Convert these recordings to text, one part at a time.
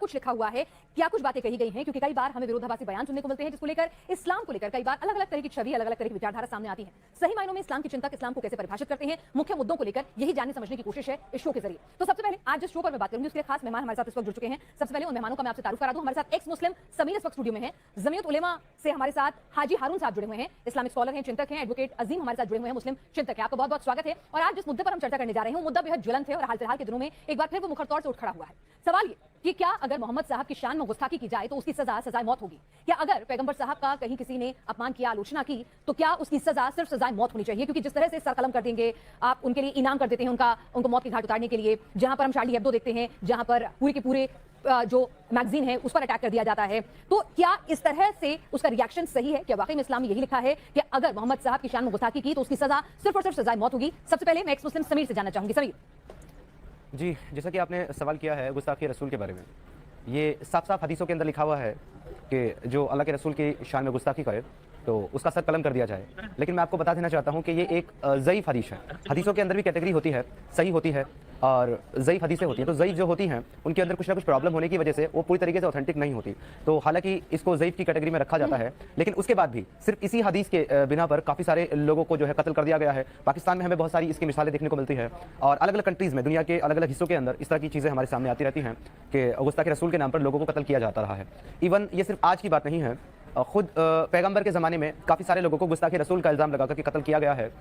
कुछ लिखा हुआ है, क्या कुछ बातें कही गई हैं, क्योंकि कई बार हमें विरोधाभासी बयान सुनने को मिलते हैं जिसको लेकर इस्लाम को लेकर कई बार अलग अलग तरह की छवि, अलग अलग तरह की विचारधारा सामने आती है। सही मायनों में इस्लाम की चिंतक इस्लाम को कैसे परिभाषित करते हैं, मुख्य मुद्दों को लेकर यही जानने समझने की कोशिश है इस शो के जरिए। तो सबसे पहले आज जिस शो पर मैं बात करूंगी उसके खास मेहमान हमारे साथ इस वक्त जुड़ चुके हैं। सबसे पहले उन मेहमानों का मैं आपसे तारुफ करा दूं। हमारे साथ एक्स मुस्लिम समीर इस वक्त स्टूडियो में है। जमीयत उलेमा से हमारे साथ हाजी हारून साहब जुड़े हुए हैं, इस्लामिक स्कॉलर हैं, चिंतक हैं। एडवोकेट अजीम हमारे साथ जुड़े हुए हैं, मुस्लिम चिंतक हैं। आपका बहुत बहुत स्वागत है। और आज जिस मुद्दे पर हम चर्चा करने जा रहे हैं वो मुद्दा बेहद ज्वलंत है और हाल फिलहाल के दिनों में एक बार फिर वो मुखर तौर से उठ खड़ा हुआ है। सवाल ये कि क्या अगर मोहम्मद साहब की शान में गुस्ताखी की जाए तो उसकी सजाए मौत होगी? क्या अगर पैगंबर साहब का कहीं किसी ने अपमान किया, आलोचना की, तो क्या उसकी सजा सिर्फ सजाए मौत होनी चाहिए? क्योंकि जिस तरह से सर कलम कर देंगे आप, उनके लिए इनाम कर देते हैं उनको मौत की घाट उतारने के लिए, जहां पर हम शार्ली हेब्दो देखते हैं, जहां पर पूरे के पूरे जो मैगजीन है उस पर अटैक कर दिया जाता है, तो क्या इस तरह से उसका रिएक्शन सही है? क्या वाकई में इस्लाम में यही लिखा है कि अगर मोहम्मद साहब की शान में गुस्ताखी की तो उसकी सजा सिर्फ और सिर्फ सजाए मौत होगी? सबसे पहले मैं एक्स मुस्लिम समीर से जानना चाहूंगी। समीर जी, जैसा कि आपने सवाल किया है गुस्ताखी रसूल के बारे में, ये साफ साफ हदीसों के अंदर लिखा हुआ है कि जो अल्लाह के रसूल की शान में गुस्ताखी करे तो उसका सर कलम कर दिया जाए। लेकिन मैं आपको बता देना चाहता हूं कि ये एक ज़ईफ़ हदीस है। हदीसों के अंदर भी कैटेगरी होती है, सही होती है और ज़ईफ़ हदीसें होती हैं। तो ज़ईफ़ जो होती हैं उनके अंदर कुछ ना कुछ प्रॉब्लम होने की वजह से वो पूरी तरीके से ऑथेंटिक नहीं होती। तो हालांकि इसको ज़ईफ़ की कैटेगरी में रखा जाता है, लेकिन उसके बाद भी सिर्फ इसी हदीस के बिना पर काफ़ी सारे लोगों को जो है कत्ल कर दिया गया है। पाकिस्तान में हमें बहुत सारी इसकी मिसालें देखने को मिलती है और अलग अलग कंट्रीज़ में, दुनिया के अलग अलग हिस्सों के अंदर इस तरह की चीज़ें हमारे सामने आती रहती हैं कि गुस्ताखी रसूल के नाम पर लोगों को कत्ल किया जाता रहा है। इवन ये सिर्फ आज की बात नहीं है, खुद पैगंबर के ज़माने में काफ़ी सारे लोगों को गुस्ताखी रसूल का इल्ज़ाम लगाकर के कत्ल किया गया है,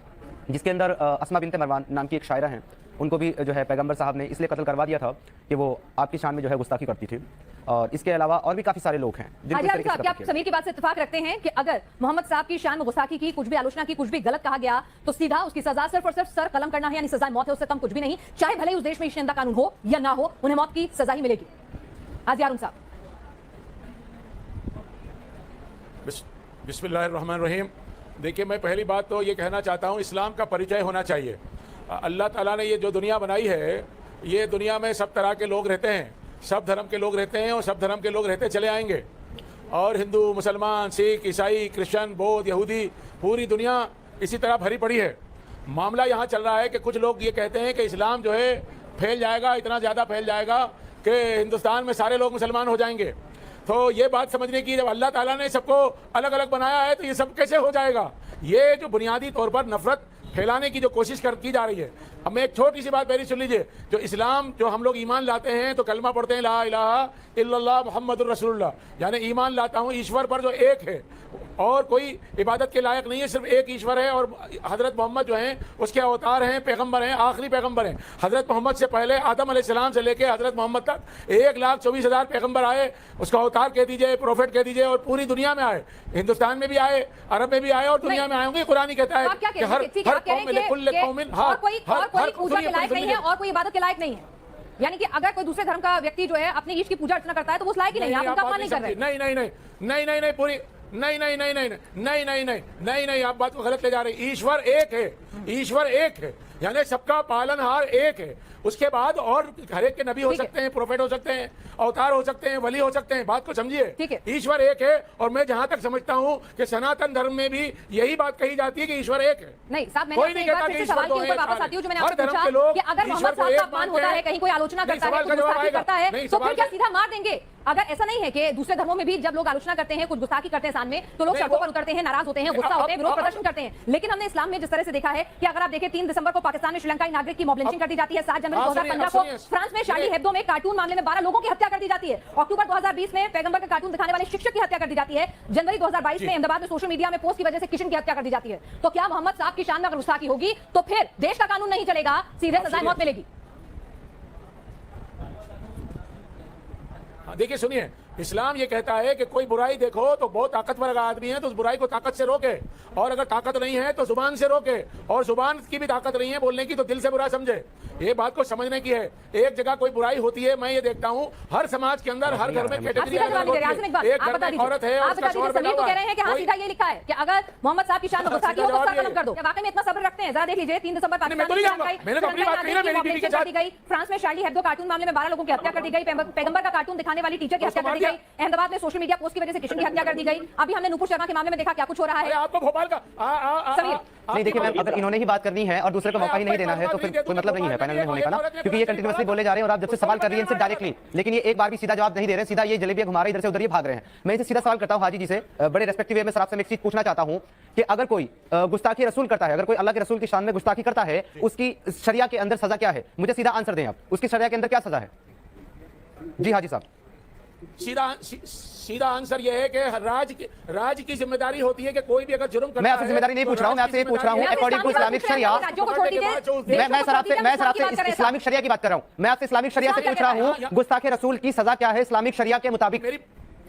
जिसके अंदर अस्मा बिनते मरवान नाम की एक शायरा हैं, उनको भी जो है पैगंबर साहब ने इसलिए कत्ल करवा दिया था कि वो आपकी शान में जो है गुस्ताखी करती थी। और इसके अलावा और भी काफ़ी सारे लोग हैं जिनको इस तरीके से आप समीर की बात से इत्तेफाक रखते हैं कि अगर मोहम्मद साहब की शान में गुस्ताखी की, कुछ भी आलोचना की, कुछ भी गलत कहा गया तो सीधा उसकी सजा सिर्फ और सिर्फ सर कलम करना है, यानी सजा मौत है, उससे कम कुछ भी नहीं। चाहे भले ही उस देश में शरिया कानून हो या ना हो, उन्हें मौत की सजा ही मिलेगी। हाजी हारून साहब। बिस्मिल्लाहिर्रहमानिर्रहीम। देखिए, मैं पहली बात तो ये कहना चाहता हूँ, इस्लाम का परिचय होना चाहिए। अल्लाह ताला ने ये जो दुनिया बनाई है, ये दुनिया में सब तरह के लोग रहते हैं, सब धर्म के लोग रहते हैं और सब धर्म के लोग रहते चले आएंगे। और हिंदू, मुसलमान, सिख, ईसाई, क्रिश्चियन, बौद्ध, यहूदी, पूरी दुनिया इसी तरह भरी पड़ी है। मामला यहाँ चल रहा है कि कुछ लोग ये कहते हैं कि इस्लाम जो है फैल जाएगा, इतना ज़्यादा फैल जाएगा कि हिंदुस्तान में सारे लोग मुसलमान हो जाएंगे। तो ये बात समझने की, जब अल्लाह ताला ने सबको अलग अलग बनाया है तो ये सब कैसे हो जाएगा? ये जो बुनियादी तौर पर नफरत फैलाने की जो कोशिश की जा रही है। अब मैं एक छोटी सी बात पहले सुन लीजिए। जो इस्लाम, जो हम लोग ईमान लाते हैं तो कलमा पढ़ते हैं, ला इलाहा इल्लल्लाह मुहम्मदुर रसूलुल्लाह, यानी ईमान लाता हूँ ईश्वर पर जो एक है और कोई इबादत के लायक नहीं है, सिर्फ एक ईश्वर है। और हज़रत मोहम्मद जो हैं उसके अवतार हैं, पैगंबर हैं, आखिरी पैगंबर हैं। हज़रत मोहम्मद से पहले आदम अलैहिस्सलाम से लेकर हज़रत मोहम्मद तक 1,24,000 पैगंबर आए, उसका अवतार कह दीजिए, प्रोफेट कह दीजिए, और पूरी दुनिया में आए, हिंदुस्तान में भी आए, अरब में भी आए और दुनिया में आए होंगे। कुरान ही कहता है कि हर कौम में कुल्ल कौमिन और कोई पूजा के लायक नहीं है और कोई इबादत के लायक नहीं है, यानी कि अगर कोई दूसरे धर्म का व्यक्ति जो है अपनी ईश की पूजा अर्चना करता है तो वो उस लायक ही नहीं है, आप उनका अपमान नहीं कर रहे। नहीं पूरी नहीं, आप बात को गलत ले जा रहे हैं। ईश्वर एक है, ईश्वर एक है, यानी सबका पालनहार एक है। उसके बाद और हर एक के नबी हो सकते हैं, प्रोफेट हो सकते हैं, अवतार हो सकते हैं, वली हो सकते हैं। बात को समझिए, ईश्वर एक है। और मैं जहां तक समझता हूं कि सनातन धर्म में भी यही बात कही जाती है कि ईश्वर एक है। नहीं साहब, मैं कोई नहीं कहता कि सवाल के ऊपर वापस आती हूं जो मैंने आपसे पूछा कि अगर मोहम्मद साहब का अपमान होता है, कहीं कोई आलोचना करता है, कुछ गुस्ताखी करता है, तो फिर क्या सीधा मार देंगे? अगर ऐसा नहीं है कि दूसरे धर्मों में भी जब लोग आलोचना करते हैं, कुछ गुस्ताखी करते हैं सामने, तो लोग सड़कों पर उतरते हैं, नाराज होते हैं, गुस्सा होते हैं, विरोध प्रदर्शन करते हैं। लेकिन हमने इस्लाम में जिस तरह से देखा है कि अगर आप देखें 3 दिसंबर को पाकिस्तान में श्रीलंकाई नागरिक की मॉब लिंचिंग कर दी जाती है, 7 जनवरी 2015 को फ्रांस में शार्ली हेब्दो में कार्टून मामले में 12 लोगों की हत्या कर दी जाती है, अक्टूबर 2020 में पैगंबर का कार्टून दिखाने वाले शिक्षक की हत्या कर दी जाती है, जनवरी 2022 में अहमदाबाद में सोशल मीडिया में पोस्ट की वजह से किशन की हत्या कर दी जाती है। तो क्या मोहम्मद साहब की शान में अगर गुस्ताखी होगी तो फिर देश का कानून नहीं चलेगा, सीधे सजा मौत मिलेगी? देखिए, सुनिए, इस्लाम ये कहता है कि कोई बुराई देखो तो बहुत ताकतवर आदमी है तो उस बुराई को ताकत से रोके, और अगर ताकत नहीं है तो जुबान से रोके, और जुबान की भी ताकत नहीं है बोलने की तो दिल से बुरा समझे। ये बात को समझने की है। एक जगह कोई बुराई होती है, मैं ये देखता हूँ हर समाज के अंदर, हर घर में कैटेगरी एक घर में औरत है, समीर को कह रहे हैं कि हाँ सीधा ये लिखा है कि अगर मोहम्मद साहब की शान में गुस्ताखी हो तो सर कलम कर दो। वाकई में इतना सब्र रखते हैं? जरा देख लीजिए, 3 दिसंबर फ्रांस में शार्ली हेब्दो कार्टून मामले में 12 लोगों की हत्या कर दी गई, पैगंबर का कार्टून दिखाने वाली टीचर की हत्या कर दी दी गई, अहमदाबाद में सोशल मीडिया पोस्ट की वजह से किशन की हत्या कर दी गई, अभी हमने नुपुर शर्मा के मामले में देखा क्या कुछ हो रहा है। आपको भोपाल का नहीं देखिए मैम, अगर इन्होंने ही बात करनी है और दूसरे को मौका ही नहीं देना है तो फिर कोई मतलब नहीं है पैनल में होने का ना, क्योंकि ये कंटिन्यूअसली बोले जा रहे हैं और आप जब से सवाल कर रही हैं इनसे डायरेक्टली, लेकिन ये एक बार भी सीधा जवाब नहीं दे रहे, सीधा ये जलेबियां घुमा रहे इधर से उधर, ये भाग रहे हैं। मैं इसे सीधा सवाल करता हूं हाजी जी से, बड़े रेस्पेक्टिव वे में सर आपसे मैं एक चीज पूछना चाहता हूं कि अगर कोई गुस्ताखी रसूल करता है, अगर कोई अल्लाह के रसूल की शान में गुस्ताखी करता है, उसकी शरिया के अंदर सजा क्या है? मुझे सीधा आंसर दें आप, उसकी शरिया के अंदर क्या सजा है? जी हाजी साहब। सीधा आंसर यह है कि राज की जिम्मेदारी होती है कि कोई भी अगर जुर्म करता है। मैं आपसे जिम्मेदारी नहीं पूछ रहा हूं, मैं आपसे ये पूछ रहा हूं अकॉर्डिंग टू इस्लामिक शरिया। मैं सर आपसे इस्लामिक शरिया की बात कर रहा हूं, मैं आपसे इस्लामिक शरिया से पूछ रहा हूं गुस्ताखे रसूल की सजा क्या है इस्लामिक शरिया के मुताबिक?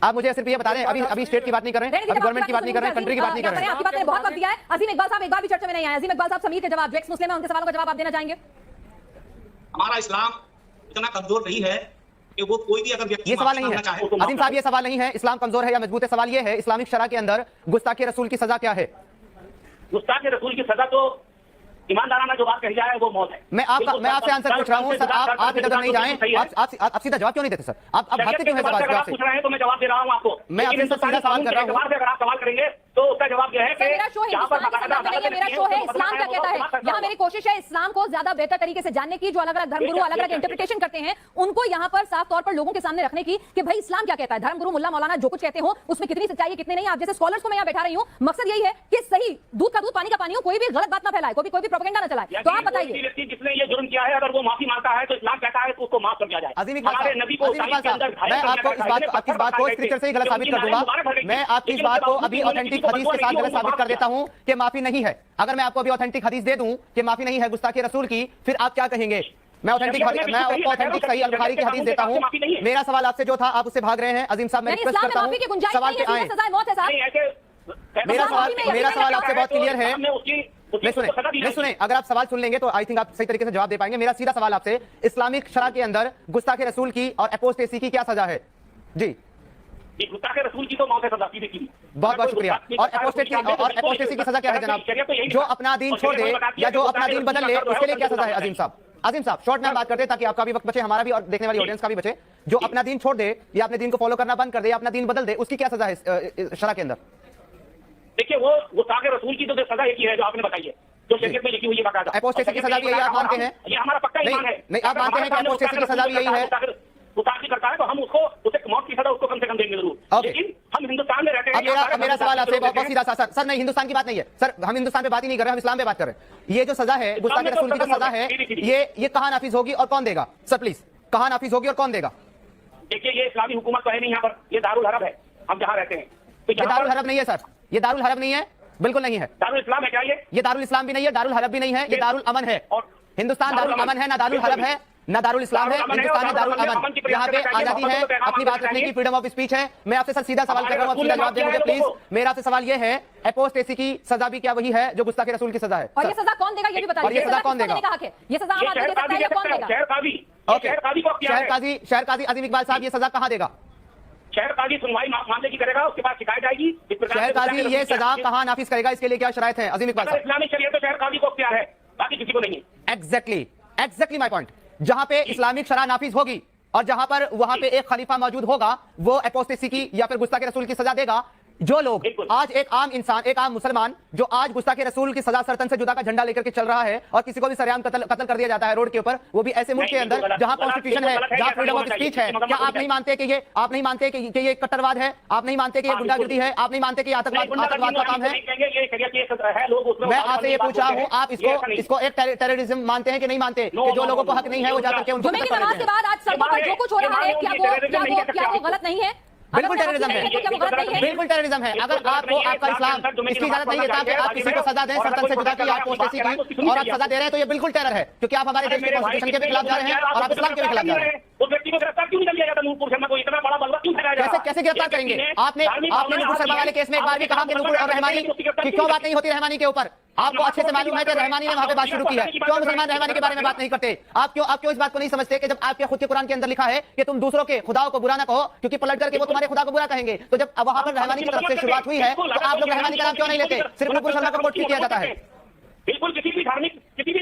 आप मुझे सिर्फ ये बता दें, अभी स्टेट की बात नहीं कर रहे हैं, अभी गवर्नमेंट की बात नहीं कर रहे हैं, कंट्री की बात नहीं कर रहे हैं। आपकी बात ने बहुत वक्त दिया है। अजीम इकबाल साहब एक बार भी चर्चा में नहीं आए। अजीम इकबाल साहब समीर के जवाब, जो एक्स मुस्लिम है, उनके सवालों का जवाब आप देना चाहेंगे? हमारा इस्लाम इतना कमजोर नहीं है कि वो कोई भी अगर व्यक्ति ये सवाल नहीं है अजीम साहब, ये सवाल नहीं है इस्लाम कमजोर है या मजबूत है, सवाल ये है इस्लामिक शरिया के अंदर गुस्ताखे रसूल की सजा क्या है? गुस्ताखे रसूल की सजा तो ईमानदाराना जो बात कही जाए वो मौत है। मैं आपसे आंसर पूछ रहा हूं सर, आप इधर नहीं जाएं, आप सीधा जवाब क्यों नहीं देते सर? आप भागते क्यों हैं सवाल जवाब से? पूछ रहे हैं तो मैं जवाब दे रहा हूं आपको। मैं आपसे सीधा सवाल कर रहा हूं। अगर आप सवाल करेंगे तो उसका जवाब यह है कि मेरा शो है, मेरा शो है, इस्लाम क्या कहता है। यहाँ मेरी कोशिश है इस्लाम को ज्यादा बेहतर तरीके से जानने की, जो अलग अलग धर्मगुरु अलग अलग इंटरप्रिटेशन करते हैं उनको यहाँ पर साफ तौर पर लोगों के सामने रखने की कि भाई इस्लाम क्या कहता है। धर्मगुरु मुल्ला मौलाना जो कुछ कहते हो उसमें कितनी सच्चाई है कितनी नहीं। आप जैसे स्कॉलर्स को मैं यहाँ बैठा रही हूँ, मकसद यही है कि सही दूध का दूध पानी का पानी हो, कोई भी गलत बात ना फैलाए, कोई भी प्रोपेगेंडा ना चलाए। तो आप बताइए, व्यक्ति जिसने ये जुर्म किया है अगर वो माफी मांगता है तो इस्लाम कहता है तो उसको माफ कर दिया जाए। हमारे नबी को मैं आपको आपकी बात को स्क्रिप्चर से ही गलत साबित कर दूंगा। मैं आपकी इस बात को अभी ऑथेंटिक हदीस के साथ गलत साबित कर देता हूं कि माफी नहीं है। अगर मैं आपको अभी ऑथेंटिक हदीस दे दूं कि माफी नहीं है गुस्ताखी रसूल की, फिर आप क्या कहेंगे? मैं ऑथेंटिक सही अल बुखारी की हदीस देता हूं। मेरा सवाल आपसे जो था आप उससे भाग रहे हैं। अजीम साहब मैं रिक्वेस्ट करता हूं सवाल पे आए। मेरा सवाल आपसे बहुत क्लियर है। मैं सुने अगर आप सवाल सुन लेंगे तो आई थिंक आप सही तरीके से जवाब दे पाएंगे। मेरा सीधा सवाल आपसे, इस्लामिक शरिया के अंदर गुस्ताखे रसूल की और एपोस्टेसी की क्या सजा है? जी गुस्ताखे रसूल की तो मौत है सजा सीधे की। बहुत बहुत शुक्रिया। और एपोस्टेसी की सजा क्या है जनाब? जो अपना दीन छोड़ दे या जो अपना दीन बदल ले उसके लिए क्या सजा है? अजीम साहब शॉर्ट में बात करते हैं ताकि आपका भी वक्त बचे, हमारा भी और देखने वाली ऑडियंस का भी बचे। जो अपना दीन छोड़ दे या अपने दीन को फॉलो करना बंद कर दे या अपना दीन बदल दे, उसकी क्या सजा है शरिया के अंदर? देखिए वो गुस्ताखे रसूल की तो सजा एक ही है जो आपने बताई है, जो शरीयत में लिखी हुई है। एपोस्टेसी की सजा भी यही आप मानते हैं? ये हमारा पक्का ईमान है। नहीं आप मानते हैं कि एपोस्टेसी की सजा भी यही है? गुस्ताखी करता है तो हम उसे मौत की सजा उसको कम से कम देंगे जरूर। लेकिन हम हिंदुस्तान में रहते हैं। अब मेरा सवाल आपसे बहुत सीधा सा सर, नहीं हिंदुस्तान की बात नहीं है सर, हम हिंदुस्तान पे बात ही नहीं कर रहे, हम इस्लाम पे बात कर रहे हैं। ये जो सजा है गुस्ताखे रसूल की जो सजा है ये कहां नाफिज होगी और कौन देगा? सर प्लीज, कहां नाफिज होगी और कौन देगा? देखिए ये इस्लामी हुकूमत तो है नहीं यहाँ पर, ये दारुल हरब है हम जहाँ रहते हैं। ये दारुल हरब नहीं है सर, ये दारुल हरब नहीं है, बिल्कुल नहीं है। दारुल इस्लाम है क्या ये दारुल इस्लाम भी नहीं है, दारुल हरब भी नहीं है, ये दारुल अमन है। हिंदुस्तान दारुल अमन है, ना दारुल हरब है ना दारुल इस्लाम है। हिंदुस्तान है दारुल अमन, यहाँ पे आजादी है, अपनी बात रखने की फ्रीडम ऑफ स्पीच है। मैं आपसे सर सीधा सवाल कर रहा हूँ, सीधा जवाब दें मुझे प्लीज। मेरा आपसे सवाल ये है एपोस्टेसी की सजा भी क्या वही है जो गुस्ताखे रसूल की सजा है? और ये सजा कौन देगा ये भी बताइए। और ये सजा कौन देगा? ये सजा हम आपको दे सकते हैं या कौन देगा? शहर काजी अजीम इकबाल साहब ये सजा कहाँ देगा? शहर काजी सुनवाई मामले की करेगा, उसके बाद शिकायत आएगी। शहर काजी ये सजा कहाँ नाफिज करेगा, इसके लिए क्या शराइत है अजीम इकबाल साहब? इस्लामिक शरीयत तो शहर काजी को अख्तियार है, बाकी किसी को नहीं है। Exactly my point. जहां पे इस्लामिक शरिया नाफिज होगी और जहां पर वहां पे एक खलीफा मौजूद होगा वो एपोस्टेसी की या फिर गुस्ताखे रसूल की सजा देगा। जो लोग आज एक आम इंसान, एक आम मुसलमान जो आज गुस्ताखे रसूल की सजा सरतन से जुदा का झंडा लेकर के चल रहा है और किसी को भी सरेआम कत्ल कर दिया जाता है रोड के ऊपर, वो भी ऐसे मुल्क के अंदर जहां कॉन्स्टिट्यूशन है, जहां फ्रीडम ऑफ स्पीच है, क्या आप नहीं मानते कि ये कट्टरवाद है? आप नहीं मानते कि ये गुंडागिर्दी है? आप नहीं मानते कि आतंकवाद का काम है? मैं आपसे ये पूछा हूँ, आप इसको एक टेररिज्म मानते हैं कि नहीं मानते कि जो लोगों को हक नहीं है वो जाकर के उनको नमाज के बाद आज सड़कों पर जो कुछ हो रहा है क्या वो गलत नहीं है? बिल्कुल टेररिज्म है, बिल्कुल टेररिज्म है। अगर आपको आपका इस्लाम इसकी इजाजत नहीं देता कि आप किसी को सजा दें सरतन से जुदा की या एपोस्टेसी की और आप सजा दे रहे हैं तो ये बिल्कुल टेरर है, क्योंकि आप हमारे देश के कॉन्स्टिट्यूशन के भी खिलाफ जा रहे हैं और आप इस्लाम के भी खिलाफ जा रहे हैं। उस व्यक्ति को गिरफ्तार क्यों नहीं किया जाता? नूपुर शर्मा को इतना बड़ा बलवा क्यों ठहराया जाता? कैसे गिरफ्तार करेंगे? आपने नूपुर शर्मा वाले केस में एक बार भी कहा कि नूपुर और रहमानी की क्यों बात नहीं होती रहमानी के ऊपर? आपको अच्छे से मालूम है कि रहमानी ने वहां पे बात शुरू की है, क्यों मुसलमान रहमानी के बारे में बात नहीं करते? आप क्यों इस बात को नहीं समझते कि जब आपके खुद के कुरान के अंदर लिखा है कि तुम दूसरों के खुदाओं को बुरा ना कहो क्योंकि पलट करके वो तुम्हारे खुदा को बुरा कहेंगे, तो जब वहां पर रहमानी की तरफ से शुरुआत हुई है तो आप लोग रहमानी का नाम क्यों नहीं लेते? सिर्फ नूपुर शर्मा को कोट किया जाता है। बिल्कुल किसी भी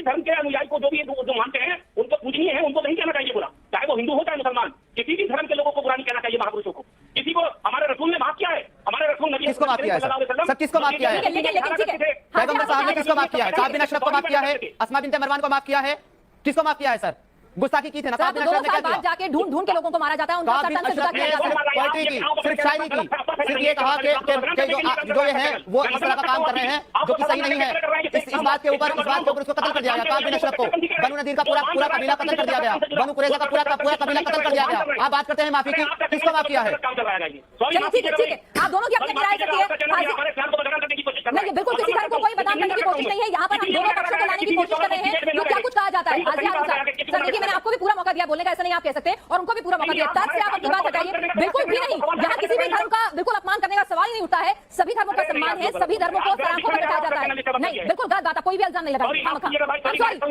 धर्म के अनुयायी को जो मानते हैं उनको पूजनीय है, उनको नहीं कहना चाहिए बुरा, चाहे वो हिंदू हो चाहे मुसलमान। किसी भी धर्म के लोगों को बुरा नहीं कहना चाहिए महापुरुषों को। किसको माफ किया है सर? किसको माफ किया है? पैगंबर साहब ने किसको माफ किया है? साद बिन अशरफ को माफ किया है, अस्मा बिनते मरवान को माफ किया है, किसको माफ किया है सर? गुस्ताखी की थी ना साद बिन अशरफ ने, क्या किया? जाके ढूंढ के लोगों को मारा जाता है, उनका साद बिन अशरफ ने पोएट्री की, सिर्फ शायरी की, सिर्फ ये कहा कि जो ये है वो इस तरह का काम कर रहे हैं जो कि सही नहीं है। इस बात के ऊपर उसको कत्ल कर दिया गया। साद बिन अशरफ को बनु नदीर का पूरा कबीला कत्ल कर दिया गया, बनु कुरैज़ा का पूरा कबीला कत्ल कर दिया गया। आप बात करते हैं माफी की, किसको माफ किया है? ठीक है, आप दोनों की अपनी राय सकती है। नहीं, बिल्कुल किसी धर्म को कोई बदनाम करने की कोशिश नहीं है। यहाँ पर हम दोनों पक्षों को लाने की कोशिश कर रहे हैं। तो क्या कुछ कहा जाता है सर? देखिए, मैंने आपको भी पूरा मौका दिया बोलने का, ऐसा नहीं आप कह सकते, और उनको भी पूरा मौका दिया। तर्क से आप अपनी बात हटाइए। बिल्कुल भी नहीं, यहाँ किसी भी धर्म का बिल्कुल अपमान करने का सवाल ही नहीं उठता है। सभी धर्मों का सम्मान है, सभी धर्मों को सलाखों पर बैठाया जाता है। नहीं, बिल्कुल गलत बात है, कोई भी इल्जाम नहीं लगा।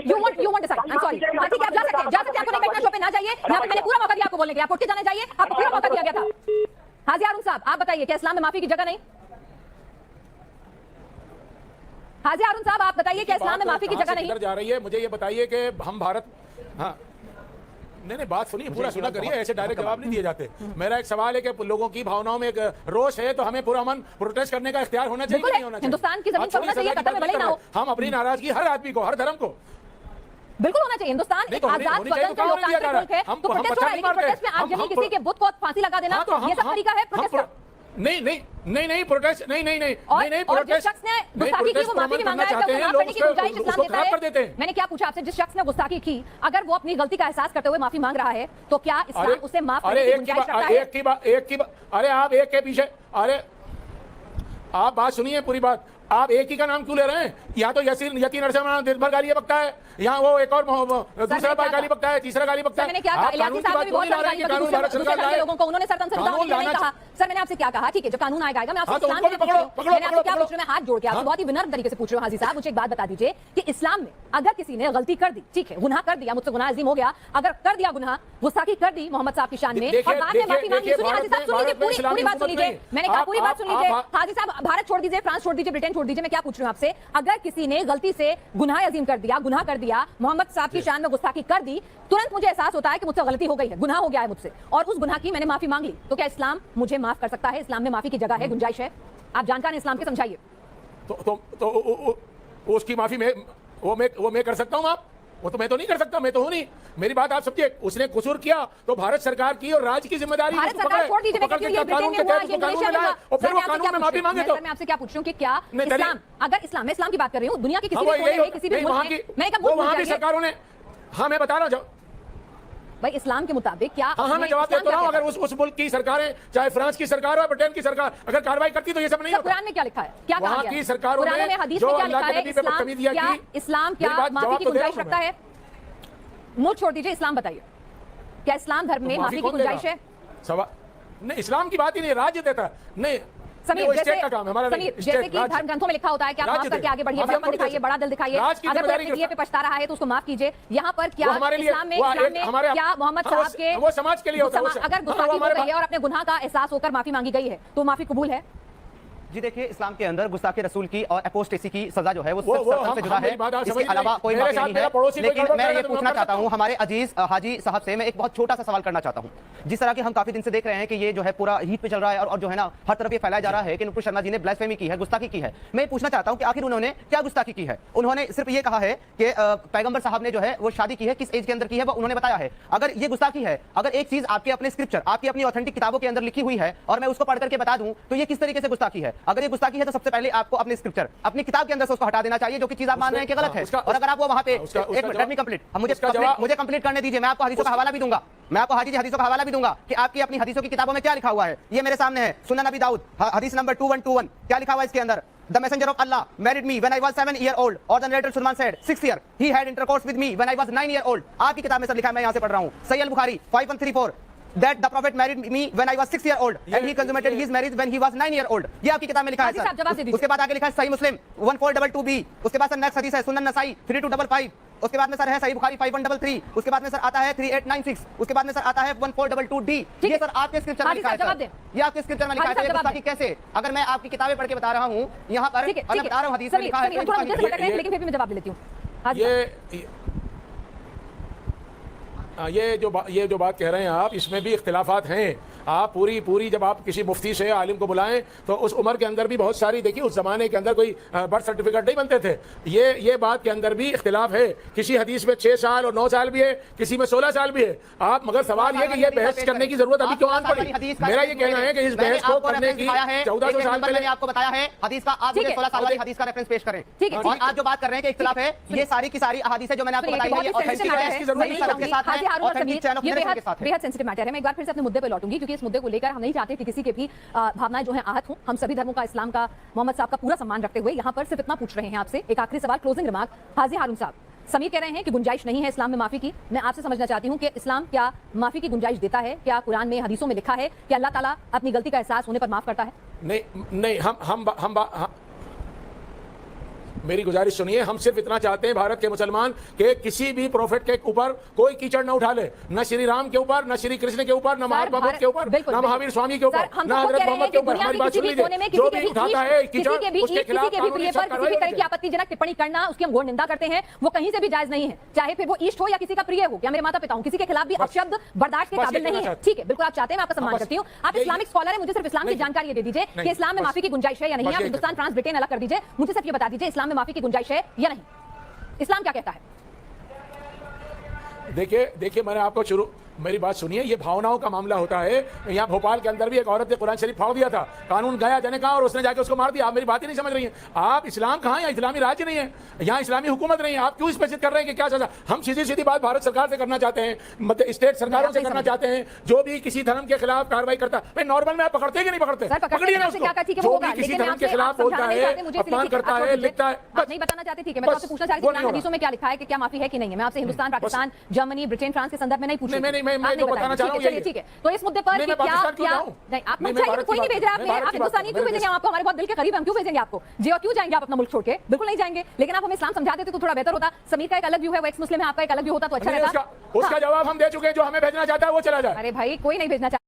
You want decide, I am sorry. ठीक है, आप जा सकते हैं, आपको नहीं बैठना, शो पे ना जाइए। यहाँ पे मैंने पूरा मौका दिया आपको बोलने के, आप उठ के जाना चाहिए, आपको पूरा मौका दिया गया था। हाजी हारून साहब, आप बताइए, क्या इस्लाम में माफी की जगह नहीं? हाजी हारून साहब, आप बताइए, क्या इस्लाम में माफी की जगह नहीं? जा रही है, मुझे ये बताइए कि हम भारत, हाँ नहीं बात सुनिए, पूरा सुना करिए, ऐसे डायरेक्ट जवाब नहीं दिए जाते। मेरा एक सवाल है कि लोगों की भावनाओं में एक रोष है, तो हमें पूरा मन प्रोटेस्ट करने का इख्तियार होना चाहिए, नहीं होना चाहिए? हिंदुस्तान की जमीन पर होना चाहिए, कतर में भले ना हो। हम अपनी नाराजगी हर आदमी को, हर धर्म को बिल्कुल होना चाहिए। हिंदुस्तान एक आजाद स्वतंत्र लोकतांत्रिक मुल्क है, तो प्रोटेस्ट हो रहा है, लेकिन प्रोटेस्ट में आप जमीन किसी के बुत को फांसी लगा देना, ये सब तरीका है प्रोटेस्ट का? नहीं प्रोटेस्ट नहीं और जिस शख्स ने गुस्ताखी की वो माफी नहीं मांग रहा है, तो माफ करने की गुंजाइश इस्लाम देता है। मैंने क्या पूछा आपसे? जिस शख्स ने गुस्ताखी की, अगर वो अपनी गलती का एहसास करते हुए माफी मांग रहा है, तो क्या इस्लाम उसे माफ करने की गुंजाइश रखता है? एक की बात, अरे आप एक के पीछे, अरे आप बात सुनिए पूरी बात। आप एक ही का नाम क्यों ले रहे हैं? या तो यकीन अरसा दिन भर गाली बकता है, यहाँ वो एक और दूसरा बार गाली बकता है, तीसरा गाली बकता है। मैंने क्या कहा? इलाकी साहब ने भी बहुत सारे लोगों को उन्होंने सरतन से नहीं कहा। सर मैंने आपसे क्या कहा? ठीक है, जो कानून आएगा मैं आपसे इस्लाम में मैंने आपसे क्या पूछ रहा हूं, मैं हाथ जोड़ के आपसे बहुत ही विनम्र तरीके से पूछ रहा हूं। हाजी साहब, मुझे एक बात बता दीजिए कि इस्लाम में अगर किसी ने गलती कर दी, ठीक है, गुनाह कर दिया, मुझसे गुनाह अजीम हो गया, अगर कर दिया गुनाह, गुस्ताखी कर दी मोहम्मद साहब की शान में, और बाद में माफी मांगी, सुनिए हाजी साहब, सुन लीजिए, पूरी बात सुन लीजिए। मैंने कहा पूरी बात सुन लीजिए। हाजी साहब, भारत छोड़ दीजिए, फ्रांस छोड़ दीजिए, ब्रिटेन छोड़ दीजिए, मैं क्या पूछ रही हूं आपसे? अगर किसी ने गलती से गुनाह अजीम कर दिया, गुनाह कर दिया, मोहम्मद साहब की शान में गुस्ताखी कर दी, तुरंत मुझे एहसास होता है कि मुझसे गलती हो गई है, गुनाह हो गया है मुझसे, और उस गुनाह की मैंने माफी मांग ली, तो क्या इस्लाम मुझे माफ कर सकता है? इस्लाम में माफी की जगह है, गुंजाइश है? आप जानकार हैं इस्लाम के, समझाइए। तो उसकी माफी मैं कर सकता हूं? आप वो तो मैं तो नहीं कर सकता, मैं तो हूं नहीं। मेरी बात आप समझिए, उसने कसूर किया तो भारत सरकार की और राज्य की जिम्मेदारी है। भारत सरकार छोड़ दीजिए, कानून में और फिर वो कानून में माफी मांगे। तो मैं आपसे क्या पूछ रही हूं कि क्या इस्लाम, अगर इस्लाम की बात कर रही हूं, दुनिया के किसी भी कोने में, किसी भी मुल्क में, मैंने कहा वहां की सरकारों ने, हाँ मैं बता रहा हूं भाई, इस्लाम के मुताबिक क्या? हाँ मैं जवाब देता हूं। अगर उस मुल्क की सरकारें, चाहे फ्रांस की सरकार हो, ब्रिटेन की सरकार, अगर कार्रवाई करती तो ये सब नहीं होता। कुरान में क्या लिखा है? क्या वहां की सरकारों ने, हदीस में क्या लिखा है? इस्लाम क्या माफी की गुंजाइश रखता है? मुझ छोड़ दीजिए, इस्लाम बताइए, क्या इस्लाम धर्म में माफी की गुंजाइश है? नहीं, इस्लाम की बात ही नहीं, राज्य देता है। नहीं समीर, जैसे कि धर्म ग्रंथों में लिखा होता है कि आप माफ करके आगे बढ़िए, बड़ापन दिखाइए, बड़ा दिल दिखाइए, अगर कोई अपने किए पे पछता रहा है तो उसको माफ कीजिए। यहाँ पर क्या इस्लाम में क्या मोहम्मद साहब के, वो समाज के लिए होता है, अगर गुस्ताखी हो गई है और अपने गुनाह का एहसास होकर माफी मांगी गई है तो माफी कबूल है? जी देखिए, इस्लाम के अंदर गुस्ताखी रसूल की और एपोस्टेसी की सजा जो है वो सिर्फ सरकन से जुड़ा है, इसके अलावा कोई माफी नहीं है। लेकिन मैं ये पूछना चाहता हूं हमारे अजीज हाजी साहब से, मैं एक बहुत छोटा सा सवाल करना चाहता हूं। जिस तरह की हम काफी दिन से देख रहे हैं कि ये जो है पूरा हीट पे चल रहा है और जो है ना हर तरफ ये फैलाया जा रहा है कि नुपुर शर्मा जी ने ब्लास्फेमी की है, गुस्ताखी की है। मैं पूछना चाहता हूं कि आखिर उन्होंने क्या गुस्ताखी की है? उन्होंने सिर्फ ये कहा है कि पैगंबर साहब ने जो है वो शादी की है, किस एज के अंदर की है वो उन्होंने बताया है। अगर ये गुस्ताखी है, अगर एक चीज आपके अपने स्क्रिप्चर, आपकी अपनी ऑथेंटिक किताबों के अंदर लिखी हुई है और मैं उसको पढ़ करके बता दूं तो ये किस तरीके से गुस्ताखी है? अगर ये गुस्ताखी है तो सबसे पहले आपको अपने स्क्रिप्चर, अपनी किताब के अंदर से उसको हटा देना चाहिए, जो कि चीज आप मान रहे हैं कि गलत है। और अगर आप वो वहां पे, एक मिनट, लेट मी कंप्लीट, मुझे कंप्लीट करने दीजिए, मैं आपको हदीसों का हवाला भी दूंगा, मैं आपको हाजी हदीसों का हवाला भी दूंगा कि आपकी अपनी हदीसों की किताबों में क्या लिखा हुआ है। ये मेरे सामने है, सुनन नबी दाऊद हदीस नंबर 2121, क्या लिखा हुआ है इसके अंदर? The messenger of Allah married me when I was 7 years old, or the narrator Sulman said 6 years. He had intercourse with me when I was 9 years old. आपकी किताब में सर लिखा है, मैं यहाँ से पढ़ रहा हूँ, सही अल Bukhari 5134, that the prophet married me when I was 6 years old and he consummated his marriage when he was 9 years old. ये आपकी किताब में लिखा है सर। उसके बाद आगे लिखा है सही मुस्लिम 1422b, उसके बाद सर नेक्स्ट हदीस है सुनन नसाई 3255, उसके बाद में सर है सही बुखारी 5133, उसके बाद में सर आता है 3896, उसके बाद में सर आता है 1422d। ये सर आपके स्क्रिप्चर में लिखा है सर, ये आपके स्क्रिप्चर में लिखा है। ये गुस्ताखी कैसे? अगर मैं आपकी किताबें पढ़ के बता रहा हूं यहाँ पर, और मैं बता रहा हूं हदीस में लिखा है, लेकिन फिर मैं जवाब दे लेती हूं। ये जो बात कह रहे हैं आप, इसमें भी इख्तिलाफात हैं। आप पूरी जब आप किसी मुफ्ती से आलिम को बुलाएं तो उस उम्र के अंदर भी बहुत सारी, देखिए उस जमाने के अंदर कोई बर्थ सर्टिफिकेट नहीं बनते थे, ये बात के अंदर भी इख्तिलाफ है। किसी हदीस में 6 साल और 9 साल भी है, किसी में 16 साल भी है। आप मगर सवाल ये कि ये बहस करने की जरूरत अभी क्यों आन पड़ी? मेरा ये कहना है कि इस बहस को करने की 1400 साल पहले आपको बताया है हदीस का, आप मुझे 16 साल वाली हदीस का रेफरेंस पेश करें। ठीक है, और आज जो बात कर रहे हैं कि इख्तिलाफ है, ये सारी की सारी अहादीसें जो मैंने आपको बताई है, ये ऑथेंटिक है, इसकी जरूरत नहीं सबके साथ है, ऑथेंटिक चैन ऑफ नरेशन के साथ है। बेहद सेंसिटिव मैटर है। मैं एक बार फिर से अपने मुद्दे पे लौटूंगी, क्योंकि इस मुद्दे को लेकर हम नहीं चाहते कि किसी के भी भावनाएं जो हैं आहत हों। हम सभी धर्मों का, इस्लाम का, मोहम्मद साहब का पूरा सम्मान रखते हुए यहाँ पर सिर्फ इतना पूछ रहे हैं आपसे। एक आखिरी सवाल, क्लोजिंग रिमार्क। हाजी हारून साहब, समीर कह रहे हैं कि गुंजाइश नहीं है इस्लाम में माफी की। मैं आपसे समझना चाहती हूं कि इस्लाम क्या माफी की गुंजाइश देता है? क्या कुरान में, हदीसों में लिखा है कि अल्लाह ताला अपनी गलती का एहसास होने पर माफ करता है? नहीं, हम मेरी गुजारिश सुनिए। हम सिर्फ इतना चाहते हैं भारत के मुसलमान कि किसी भी प्रोफेट के ऊपर कोई कीचड़ न उठा ले, न श्री राम के ऊपर, न श्री कृष्ण के ऊपर, न महात्मा बुद्ध के ऊपर, न महावीर स्वामी के ऊपर, न हजरत मोहम्मद के ऊपर। हमारी बात सुन लीजिए, जो भी उठाता है कीचड़, उसके खिलाफ कानूनी सख्त कार्रवाई किसी तरह की आपत्तिजनक टिप्पणी करना, उसकी हम घोर निंदा करते हैं, वो कहीं से भी जायज नहीं है, चाहे फिर वो इष्ट हो या किसी का प्रिय हो, या मेरे माता पिता हो, किसी के खिलाफ भी अपशब्द बर्दाश्त के काबिल नहीं है। ठीक है, बिल्कुल आप चाहते हैं, मैं आपका सम्मान करती हूँ। आप इस्लामिक स्कॉलर है, मुझे सिर्फ इस्लाम की जानकारी दे दीजिए कि इस्लाम में माफी की गुंजाइश है या नहीं है। आप हिंदुस्तान, फ्रांस, ब्रिटेन अलग कर दीजिए, मुझे सिर्फ ये बता दीजिए इस्लाम में माफी की गुंजाइश है या नहीं। इस्लाम क्या कहता है? देखिए मैंने आपको मेरी बात सुनिए, ये भावनाओं का मामला होता है। यहाँ भोपाल के अंदर भी एक औरत ने कुरान शरीफ फाड़ दिया था, कानून गया जाने का, और उसने जाके उसको मार दिया। आप मेरी बात ही नहीं समझ रही हैं। आप इस्लाम कहाँ, यहाँ इस्लामी राज्य नहीं है, यहाँ इस्लामी हुकूमत नहीं है। आप क्यों इस पे जिद कर रहे हैं कि क्या सजा? हम सीधी भारत सरकार से करना चाहते हैं, मतलब स्टेट सरकारों से करना चाहते हैं। जो भी किसी धर्म के खिलाफ कार्रवाई करता है, नॉर्मल में आप पकड़ते हैं कि नहीं पकड़ते? पकड़िए ना उसको। जो भी किसी धर्म के खिलाफ बोलता है, अपमान करता है, लिखता है, नहीं बताना चाहते, ठीक है। मैं आपसे पूछना चाहती हूँ हदीसों में क्या लिखा है कि क्या माफी है कि नहीं है। मैं आपसे Hindustan, Pakistan, Germany, Britain, France के संदर्भ में नहीं पूछ रही। मैं जो बताना चाह रहा हूँ, ठीक है, तो इस मुद्दे पर क्या नहीं, आप कोई नहीं भेज रहे आपने, आप हिंदुस्तानी क्यों भेजेंगे? आपको हमारे बहुत दिल के करीब, हम क्यों भेजेंगे आपको? जी, और क्यों जाएंगे आप अपना मुल्क छोड़ के? बिल्कुल नहीं जाएंगे, लेकिन आप हमें इस्लाम समझा देते तो थोड़ा बेहतर होता। समीर का एक अलग व्यू है, वो एक्स मुस्लिम है, आपका एक अलग व्यू होता तो अच्छा रहता। उसका जवाब हम दे चुके हैं। जो हमें भेजना चाहता है वो चला जाए। अरे भाई, कोई नहीं भेजना चाहता।